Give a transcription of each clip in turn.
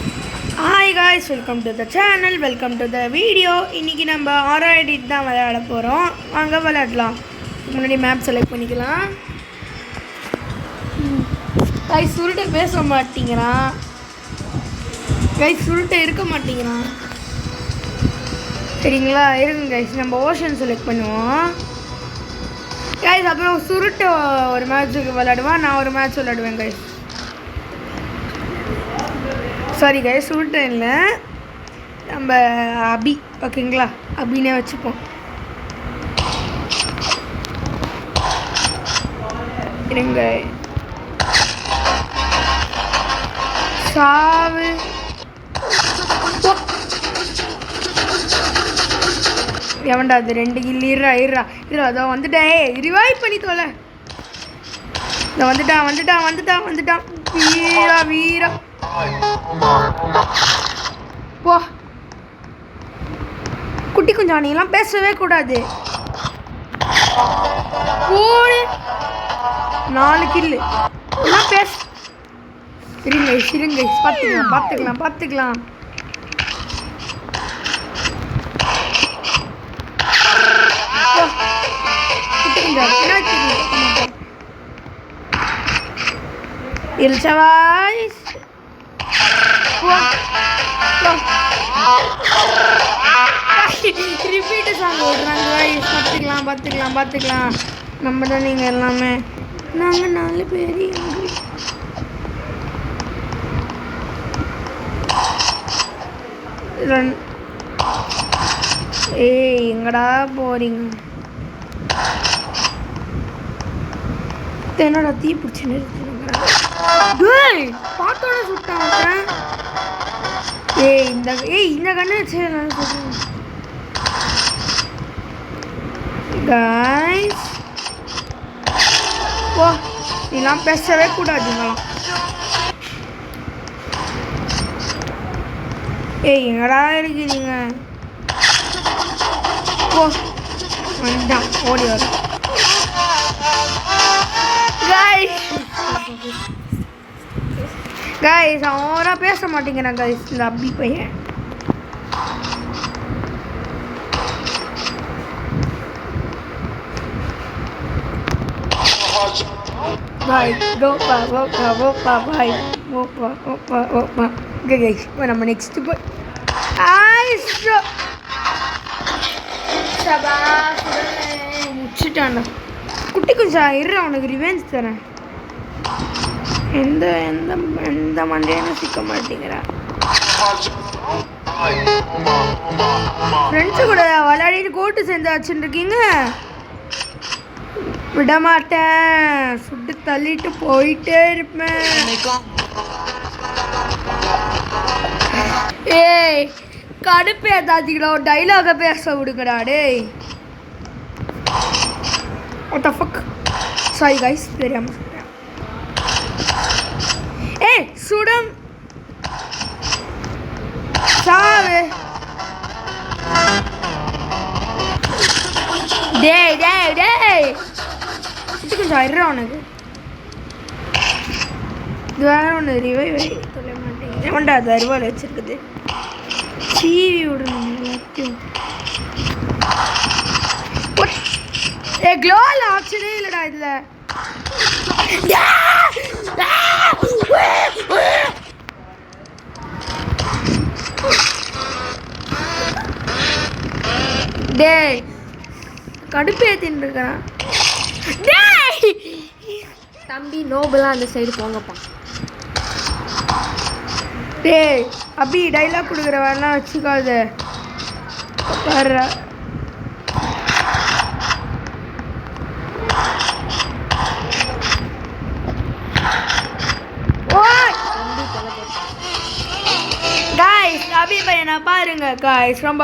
Hi guys, welcome to the channel, welcome to the video. இன்னைக்கு நம்ம ஆரா edit தான் விளையாட போறோம். வாங்க விளையாடலாம். முன்னாடி மேப் செலக்ட் பண்ணிக்கலாம். गाइस சுருட்ட பேச மாட்டீங்கறான். गाइस சுருட்ட இருக்க மாட்டீங்கறான். சரிங்களா? இருங்க गाइस நம்ம ஓஷன் செலக்ட் பண்ணுவோம். गाइस அப்புறம் சுருட்ட ஒரு மேட்ச் விளையாடுவான். நான் ஒரு மேட்ச் விளையாடுவேன் गाइस. சாரி गाइस சுருட்ட இல்லை நம்ம அபி ஓகேங்களா அபினே வச்சுப்போம் இருங்க சாவு எவன்டா அது ரெண்டு கில்லி இருறா அதோ வந்துட்டேன் ரிவைவ் பண்ணி தோலை வந்துட்டான் வீரா போ குட்டி குஞ்சானிலாம் பேசவே கூடாது போடு 4 கில்லு எல்லாம் பேச இருங்க பார்த்துக்கலாம் குட்டி குஞ்சா இல்சவாய்ஸ் ரிப்பீட்டு சாங் ஓடுறாங்க பார்த்துக்கலாம் நம்ம தான் நீங்கள் எல்லாமே நாங்கள் 4 பேர் ஏய் எங்கடா போறீங்க என்னடா தீ பிடிச்சுன்னு பார்த்தோட சுட்டாங்க இந்த கண்ணு गाइस ஓ இதெல்லாம் பேசவே கூடாதுங்களாம் எங்கடா இருக்கிறீங்க ஓ வந்தான் ஓடி வர गाइस அவரா பேச மாட்டேங்கிறான் गाइस இந்த அபி பையன் भाई go pa भाई opa okay guys நம்ம நெக்ஸ்ட் போய் ஐஸ் சபாஸ் முச்சிட்டானா குட்டி கொஞ்சம் இரு அவனுக்கு ரிவெஞ்ச் தரேன் எந்த மண்டையான சிக்க மாட்டேங்கிறா ஃப்ரெண்ட்ஸு கூட விளையாடிட்டு கோட்டு சேர்ந்தாச்சுன்னு இருக்கீங்க விட மாட்டேன் சுட்டு தள்ளிட்டு போயிட்டே இருப்பேன் ஏய் கடுப்பு ஏதாச்சுங்களா ஒரு டைலாக பேச விடுங்கடா டேய் what the fuck sorry guys தெரியாம ஏய் சுடம் சாவு டேய் கொஞ்சம் இருறா உனக்கு இது வேற ஒன்று ரிவைவ் சொல்ல மாட்டேங்குது ஏன்டா அது அருவாள் வச்சிருக்குது சீவி விடணும் எல்லாத்தையும் க்ளோவில் ஆப்ஷனே இல்லைடா இதில் டேய் கடுப்பு ஏற்றின்னு இருக்கிறான் தம்பி நோபலாக அந்த சைடு போங்கப்பா டேய் அபி டைலாக் கொடுக்குற வேணா வச்சுக்காத வர்ற அபி பையனை பாருங்க காய்ஸ் ரொம்ப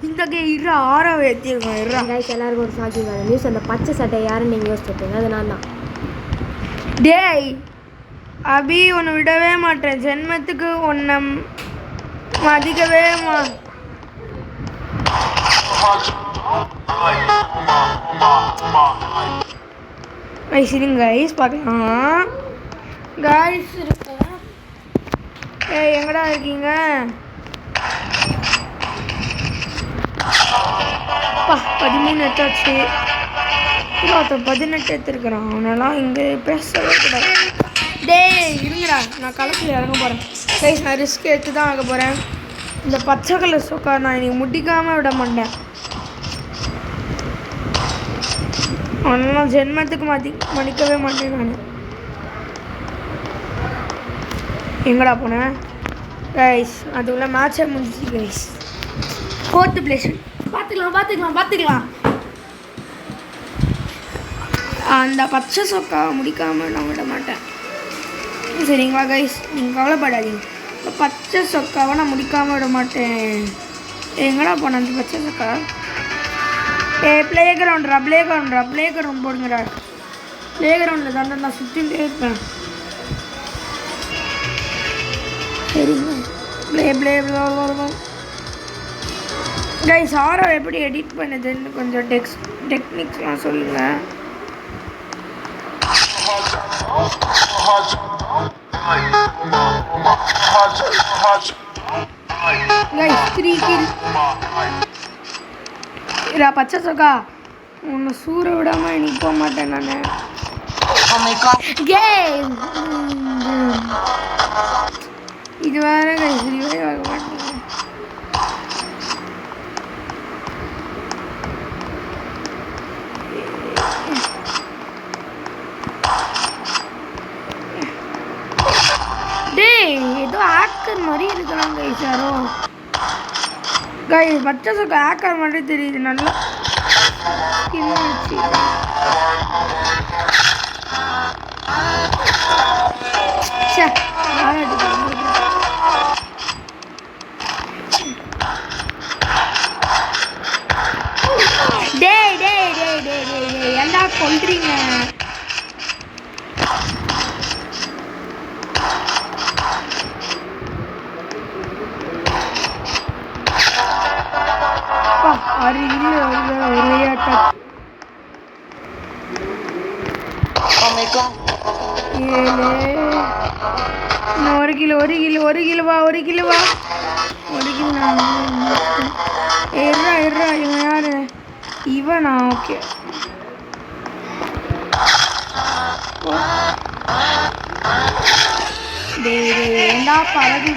இந்த இரு ஆறாவை ஏற்றிருக்கோம் இருறா காய்ஸ் எல்லாருக்கும் ஒரு ஷாக்கிங் நியூஸ் அந்த பச்சை சட்டை யாருன்னு நீங்கள் யோசிச்சுருப்பீங்க அது நான் தான் டேய் அபி உன்னை விடவே மாட்டேன் ஜென்மத்துக்கு உன்னை மதிக்கவே இருங்க கைஸ் பார்க்கலாம் கைஸ் இருக்கேன் ஏய் எங்கடா இருக்கீங்க? அப்பா 13 எடுத்தாச்சு. ஒருத்தன் 18 எடுத்துருக்குறான். அவனெல்லாம் இங்கே பேசவே கூடாது. டேய் இருங்கடா, நான் களத்தில் இறங்க போகிறேன். கைஸ் நான் ரிஸ்க் எடுத்து தான் ஆக போகிறேன். இந்த பச்சை கலர் சொக்கா நான் இன்னைக்கு முடிக்காமல் விட மாட்டேன். அவனெல்லாம் ஜென்மத்துக்கு மன்னிக்கவே மாட்டேன் நான். எங்கடா போனேன்? கைஸ் அதுக்குள்ள மேட்சே முடிஞ்சிச்சு கைஸ். 4th place. பார்த்துக்கலாம். அந்த பச்சை சொக்கா முடிக்காமல் நான் விட மாட்டேன். சரிங்களா கைஸ், நீங்கள் கவலைப்படாதீங்க. இந்த பச்சை சொக்காவை நான் முடிக்காமல் விட மாட்டேன். எங்கடா போனேன் அந்த பச்சை சொக்கா? ப்ளே கிரவுண்ட் போடுங்கடா. ப்ளே கிரவுண்டில் தாண்டா நான் சுற்றிகிட்டே இருப்பேன். சரிங்க ப்ளே கைஸ் ஆரோ எப்படி எடிட் பண்ணுதுன்னு கொஞ்சம் டெக்னிக்ஸ்லாம் சொல்லுங்கள். Guys 3 kill. இதா பச்சை சொக்கா உன்னை சூற விடாமல் இன்னைக்கு போக மாட்டேன் நான். இது வேற கைஸ் ரிவைவ் ஆக மாட்டேங்க. டேய் ஏதோ ஆக்கர் மாதிரி இருக்கிறாங்க கைஸ் யாரோ. கைஸ் பச்சை சொக்கா ஆக்கர் மாதிரி தெரியுது. நல்லா ஏண்டா கொல்றீங்க? அரு இல்லை ஒரு விளையாட்டா. ஒரு கிலோ வா. இவன் யாரு? இவனா? ஓகே ஏண்டா பறகு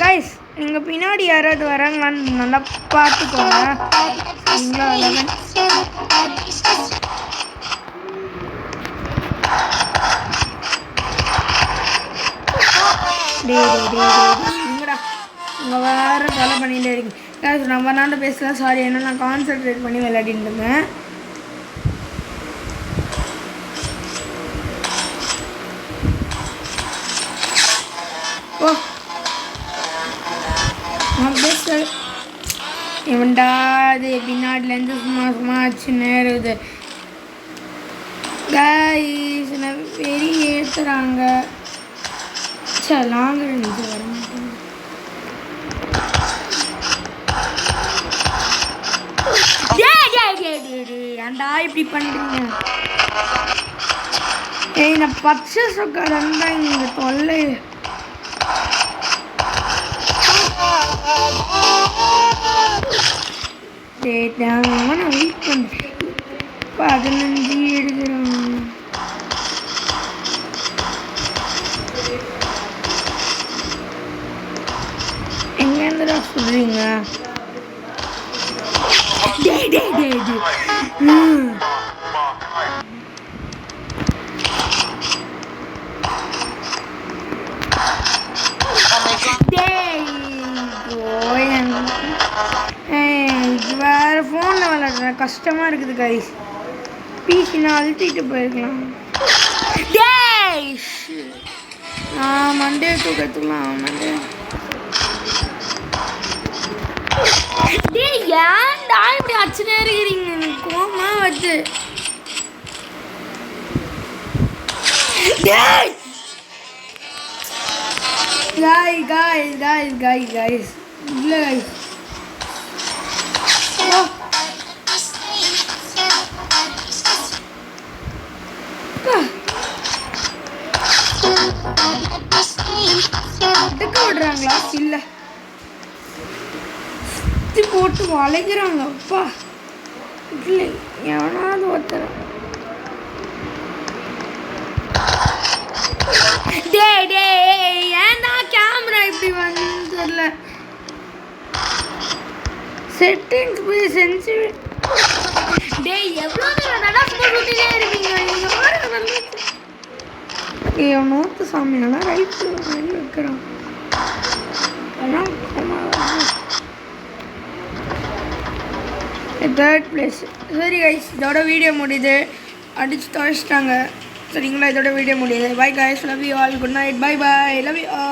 கைஸ் நீங்கள் பின்னாடி யாராவது வராங்களான்னு நல்லா பார்த்துக்கோங்க. சரிங்களா? 11 நீங்கடா உங்கள் வேறு வேலை பண்ணிகிட்டே இருக்கீங்க. கைஸ் நம்ம நாண்டு பேசலாம். சாரி, ஏன்னா நான் கான்சன்ட்ரேட் பண்ணி விளையாடிட்டு இருந்தேன். ஓ இவன்டா அது பின்னாடிலேருந்து சும்மா ஆச்சுன்னு இருக்குது. கைஸ் வெளியே ஏற்றுறாங்க. லாங்க இது வர மாட்டேங்க. ஏன்டா இப்படி பண்ணுறீங்க? ஏய் நான் பச்சை சொக்காதான் தான் இங்கே தொல்லை. நான் வெயிட் பண்ணுறேன். 15 எடுக்கிறோம். எங்கேருந்துடா சொல்கிறீங்க? வேறு ஃபோனில் விளாட்றேன், கஷ்டமாக இருக்குது கைஸ். பீசினா அழுத்திட்டு போயிருக்கலாம். டேய் நான் மண்டே தூக்கத்துக்கலாம் மண்டே. டேய் ஏன்டா இப்படி அச்சுனே இருக்கிறீங்க? எனக்கு கோமா வருது. டேய் guys இல்ல guys விடுறாங்களா? இல்ல சுத்தி போட்டு வளைக்கிறாங்க. அப்பா இல்லை எவனாவது ஒருத்தர். ஏன்டா கேமரா இப்படி வந்து தெரியல. செட்டிங்ஸ் போய் சென்சிட்டிவ். டேய் எவ்வளோ நேரம் சுத்திட்டே இருக்கீங்க நீங்க? நோத்து சாமி நல்லா ரைட்டு வைக்கிறான். Third place. சரி கைஸ் இதோட வீடியோ முடியுது. அடிச்சு துவைச்சிட்டாங்க சரிங்களா? இதோட வீடியோ முடியுது. Bye guys, love you all, good night, bye bye, love you all.